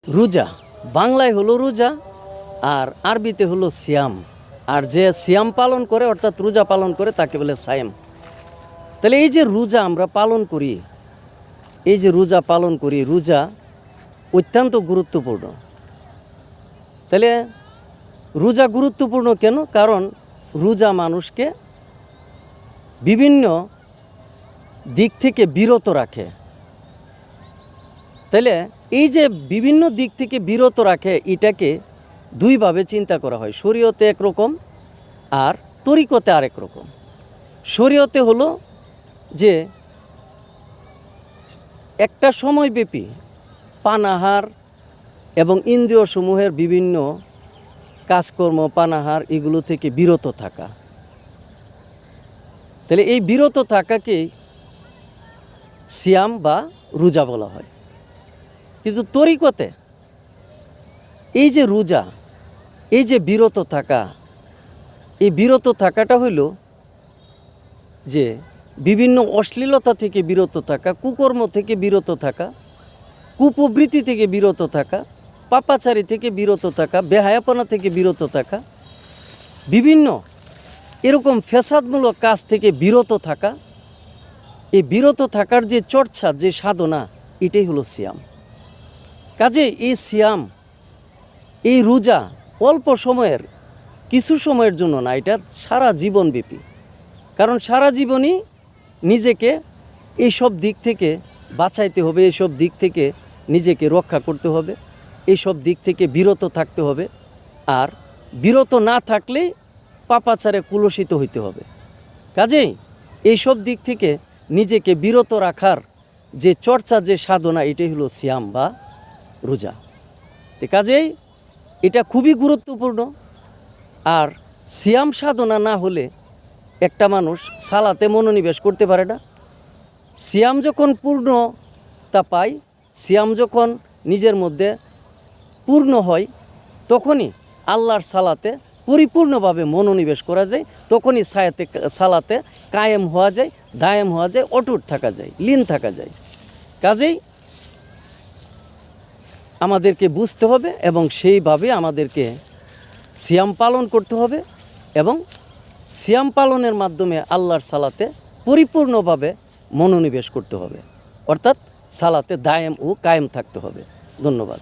রোজা বাংলায় হলো রোজা আর আরবিতে হলো সিয়াম। আর যে সিয়াম পালন করে অর্থাৎ রোজা পালন করে তাকে বলে সায়েম। তাহলে এই যে রোজা আমরা পালন করি, এই যে রোজা পালন করি, রোজা অত্যন্ত গুরুত্বপূর্ণ। তাহলে রোজা গুরুত্বপূর্ণ কেন? কারণ রোজা মানুষকে বিভিন্ন দিক থেকে বিরত রাখে। তাহলে এই যে বিভিন্ন দিক থেকে বিরত রাখে, এটাকে দুইভাবে চিন্তা করা হয়। শরীয়তে একরকম আর তরিকতে আরেক রকম। শরীয়তে হলো যে একটা সময়ব্যাপী পানাহার এবং ইন্দ্রিয়সমূহের বিভিন্ন কাজকর্ম, পানাহার এগুলো থেকে বিরত থাকা। তাহলে এই বিরত থাকাকেই সিয়াম বা রোজা বলা হয়। কিন্তু তরিকতে এই যে রোজা, এই যে বিরত থাকা, এই বিরত থাকাটা হইল যে বিভিন্ন অশ্লীলতা থেকে বিরত থাকা, কুকর্ম থেকে বিরত থাকা, কুপ্রবৃত্তি থেকে বিরত থাকা, পাপাচারী থেকে বিরত থাকা, বেহায়াপনা থেকে বিরত থাকা, বিভিন্ন এরকম ফ্যাসাদমূলক কাজ থেকে বিরত থাকা। এই বিরত থাকার যে চর্চা, যে সাধনা, এটাই হলো সিয়াম। কাজে এই সিয়াম, এই রোজা অল্প সময়ের, কিছু সময়ের জন্য না, এটা সারা জীবনব্যাপী। কারণ সারা জীবনই নিজেকে এইসব দিক থেকে বাঁচাইতে হবে, এইসব দিক থেকে নিজেকে রক্ষা করতে হবে, এইসব দিক থেকে বিরত থাকতে হবে। আর বিরত না থাকলেই পাপাচারে কুলসিত হইতে হবে। কাজেই এইসব দিক থেকে নিজেকে বিরত রাখার যে চর্চা, যে সাধনা, এটাই হলো সিয়াম বা রোজা। তো কাজেই এটা খুবই গুরুত্বপূর্ণ। আর সিয়াম সাধনা না হলে একটা মানুষ সালাতে মনোনিবেশ করতে পারে না। সিয়াম যখন পূর্ণতা পায়, সিয়াম যখন নিজের মধ্যে পূর্ণ হয়, তখনই আল্লাহর সালাতে পরিপূর্ণভাবে মনোনিবেশ করা যায়। তখনই সালাতে কায়েম হওয়া যায়, দায়েম হওয়া যায়, অটুট থাকা যায়, লীন থাকা যায়। কাজেই আমাদেরকে বুঝতে হবে এবং সেইভাবে আমাদেরকে সিয়াম পালন করতে হবে এবং সিয়াম পালনের মাধ্যমে আল্লাহর সালাতে পরিপূর্ণভাবে মনোনিবেশ করতে হবে, অর্থাৎ সালাতে দায়েম ও কায়েম থাকতে হবে। ধন্যবাদ।